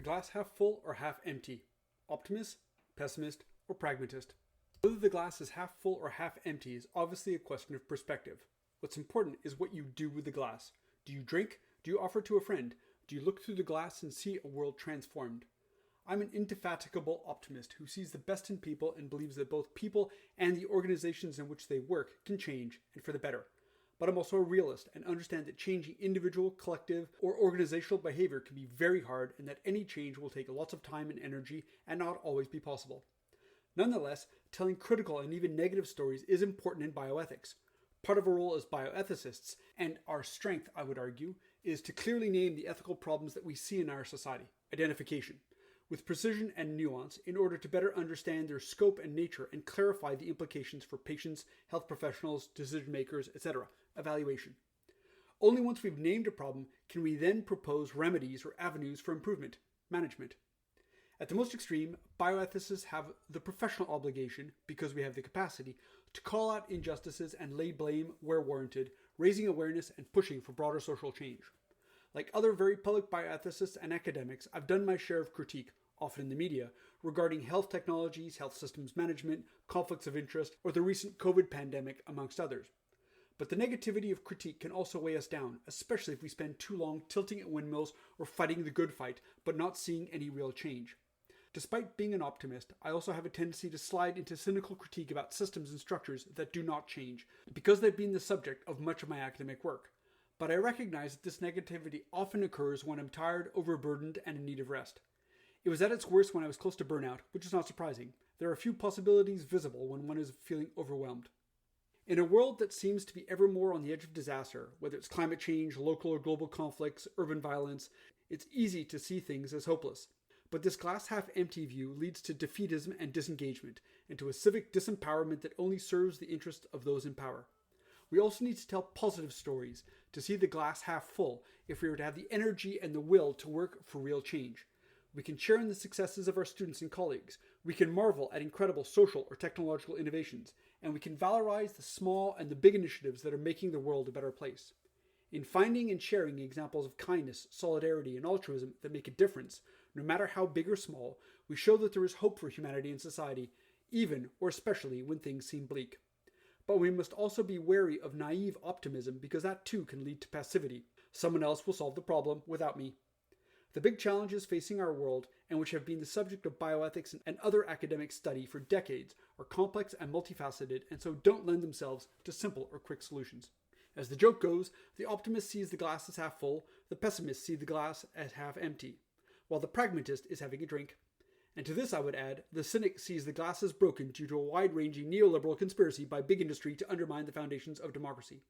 glass half full or half empty? Optimist, pessimist, or pragmatist? Whether the glass is half full or half empty is obviously a question of perspective. What's important is what you do with the glass. Do you drink? Do you offer to a friend? Do you look through the glass and see a world transformed? I'm an indefatigable optimist who sees the best in people and believes that both people and the organizations in which they work can change, and for the better. But I'm also a realist and understand that changing individual, collective, or organizational behavior can be very hard and that any change will take lots of time and energy and not always be possible. Nonetheless, telling critical and even negative stories is important in bioethics. Part of our role as bioethicists, and our strength, I would argue, is to clearly name the ethical problems that we see in our society, identification, with precision and nuance in order to better understand their scope and nature and clarify the implications for patients, health professionals, decision makers, etc. Evaluation. Only once we've named a problem can we then propose remedies or avenues for improvement, management. At the most extreme, bioethicists have the professional obligation, because we have the capacity, to call out injustices and lay blame where warranted, raising awareness and pushing for broader social change. Like other very public bioethicists and academics, I've done my share of critique, often in the media, regarding health technologies, health systems management, conflicts of interest, or the recent COVID pandemic, amongst others. But the negativity of critique can also weigh us down, especially if we spend too long tilting at windmills or fighting the good fight, but not seeing any real change. Despite being an optimist, I also have a tendency to slide into cynical critique about systems and structures that do not change, because they've been the subject of much of my academic work. But I recognize that this negativity often occurs when I'm tired, overburdened, and in need of rest. It was at its worst when I was close to burnout, which is not surprising. There are few possibilities visible when one is feeling overwhelmed. In a world that seems to be ever more on the edge of disaster, whether it's climate change, local or global conflicts, urban violence, it's easy to see things as hopeless. But this glass half empty view leads to defeatism and disengagement, and to a civic disempowerment that only serves the interest of those in power. We also need to tell positive stories, to see the glass half full, if we are to have the energy and the will to work for real change. We can share in the successes of our students and colleagues. We can marvel at incredible social or technological innovations, and we can valorize the small and the big initiatives that are making the world a better place. In finding and sharing examples of kindness, solidarity, and altruism that make a difference, no matter how big or small, we show that there is hope for humanity and society, even or especially when things seem bleak. But we must also be wary of naive optimism, because that too can lead to passivity. Someone else will solve the problem without me. The big challenges facing our world, and which have been the subject of bioethics and other academic study for decades, are complex and multifaceted, and so don't lend themselves to simple or quick solutions. As the joke goes, the optimist sees the glass as half full, the pessimist sees the glass as half empty, while the pragmatist is having a drink. And to this I would add, the cynic sees the glass as broken due to a wide-ranging neoliberal conspiracy by big industry to undermine the foundations of democracy.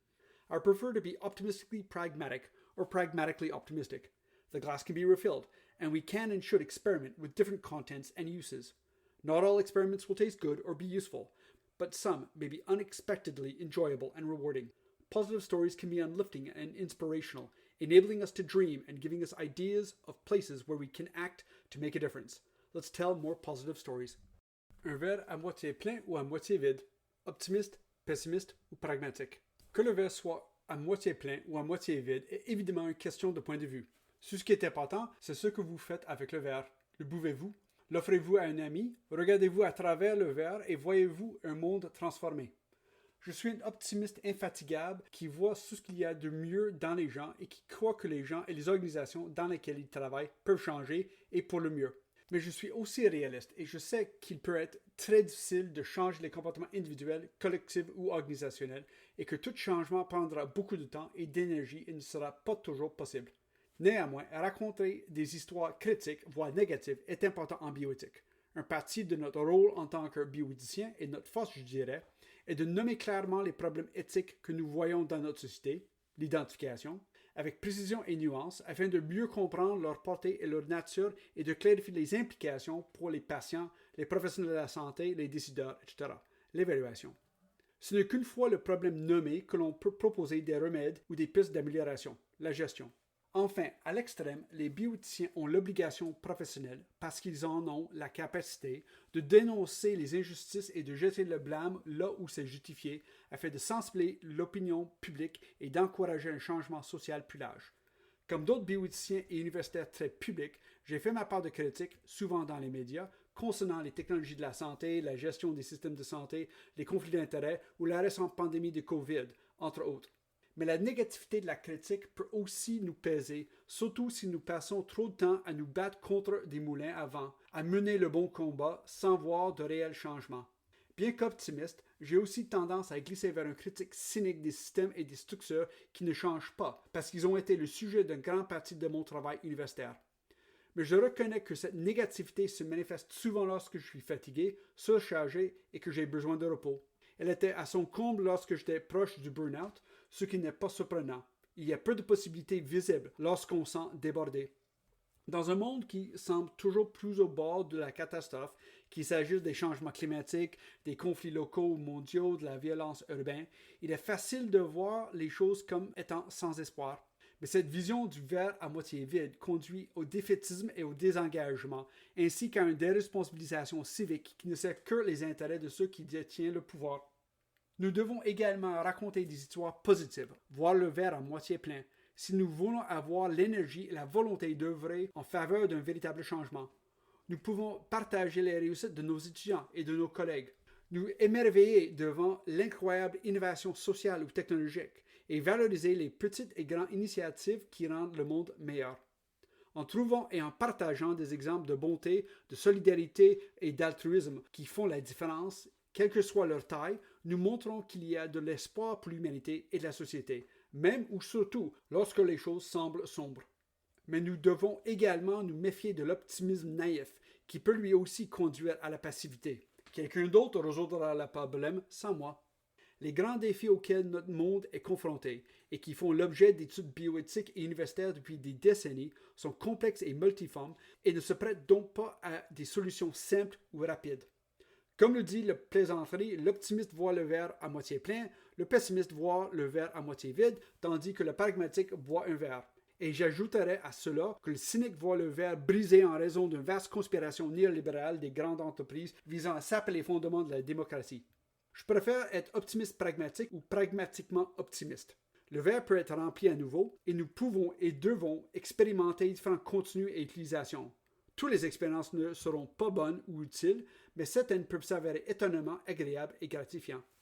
I prefer to be optimistically pragmatic or pragmatically optimistic. The glass can be refilled, and we can and should experiment with different contents and uses. Not all experiments will taste good or be useful, but some may be unexpectedly enjoyable and rewarding. Positive stories can be uplifting and inspirational, enabling us to dream and giving us ideas of places where we can act to make a difference. Let's tell more positive stories. Un verre à moitié plein ou à moitié vide, optimiste, pessimiste ou pragmatique. Que le verre soit à moitié plein ou à moitié vide est évidemment une question de point de vue. Ce qui est important, c'est ce que vous faites avec le verre. Le buvez-vous? L'offrez-vous à un ami? Regardez-vous à travers le verre et voyez-vous un monde transformé? Je suis un optimiste infatigable qui voit tout ce qu'il y a de mieux dans les gens et qui croit que les gens et les organisations dans lesquelles ils travaillent peuvent changer et pour le mieux. Mais je suis aussi réaliste et je sais qu'il peut être très difficile de changer les comportements individuels, collectifs ou organisationnels et que tout changement prendra beaucoup de temps et d'énergie et ne sera pas toujours possible. Néanmoins, raconter des histoires critiques, voire négatives, est important en bioéthique. Un parti de notre rôle en tant que bioéthiciens et notre force, je dirais, est de nommer clairement les problèmes éthiques que nous voyons dans notre société, l'identification, avec précision et nuance, afin de mieux comprendre leur portée et leur nature et de clarifier les implications pour les patients, les professionnels de la santé, les décideurs, etc. L'évaluation. Ce n'est qu'une fois le problème nommé que l'on peut proposer des remèdes ou des pistes d'amélioration, la gestion. Enfin, à l'extrême, les bioéthiciens ont l'obligation professionnelle, parce qu'ils en ont la capacité, de dénoncer les injustices et de jeter le blâme là où c'est justifié, afin de sensibiliser l'opinion publique et d'encourager un changement social plus large. Comme d'autres bioéthiciens et universitaires très publics, j'ai fait ma part de critique, souvent dans les médias, concernant les technologies de la santé, la gestion des systèmes de santé, les conflits d'intérêts ou la récente pandémie de COVID, entre autres. Mais la négativité de la critique peut aussi nous peser, surtout si nous passons trop de temps à nous battre contre des moulins à vent, à mener le bon combat sans voir de réels changements. Bien qu'optimiste, j'ai aussi tendance à glisser vers une critique cynique des systèmes et des structures qui ne changent pas, parce qu'ils ont été le sujet d'une grande partie de mon travail universitaire. Mais je reconnais que cette négativité se manifeste souvent lorsque je suis fatigué, surchargé et que j'ai besoin de repos. Elle était à son comble lorsque j'étais proche du burn-out, ce qui n'est pas surprenant. Il y a peu de possibilités visibles lorsqu'on se sent débordé. Dans un monde qui semble toujours plus au bord de la catastrophe, qu'il s'agisse des changements climatiques, des conflits locaux ou mondiaux, de la violence urbaine, il est facile de voir les choses comme étant sans espoir. Mais cette vision du verre à moitié vide conduit au défaitisme et au désengagement, ainsi qu'à une déresponsabilisation civique qui ne sert que les intérêts de ceux qui détiennent le pouvoir. Nous devons également raconter des histoires positives, voir le verre à moitié plein, si nous voulons avoir l'énergie et la volonté d'œuvrer en faveur d'un véritable changement. Nous pouvons partager les réussites de nos étudiants et de nos collègues, nous émerveiller devant l'incroyable innovation sociale ou technologique et valoriser les petites et grandes initiatives qui rendent le monde meilleur. En trouvant et en partageant des exemples de bonté, de solidarité et d'altruisme qui font la différence, quelle que soit leur taille, nous montrons qu'il y a de l'espoir pour l'humanité et la société, même ou surtout lorsque les choses semblent sombres. Mais nous devons également nous méfier de l'optimisme naïf, qui peut lui aussi conduire à la passivité. Quelqu'un d'autre résoudra le problème sans moi. Les grands défis auxquels notre monde est confronté et qui font l'objet d'études bioéthiques et universitaires depuis des décennies sont complexes et multiformes et ne se prêtent donc pas à des solutions simples ou rapides. Comme le dit la plaisanterie, l'optimiste voit le verre à moitié plein, le pessimiste voit le verre à moitié vide, tandis que le pragmatique voit un verre. Et j'ajouterais à cela que le cynique voit le verre brisé en raison d'une vaste conspiration néolibérale des grandes entreprises visant à saper les fondements de la démocratie. Je préfère être optimiste pragmatique ou pragmatiquement optimiste. Le verre peut être rempli à nouveau et nous pouvons et devons expérimenter différents contenus et utilisations. Toutes les expériences ne seront pas bonnes ou utiles, mais certaines peuvent s'avérer étonnamment agréables et gratifiantes.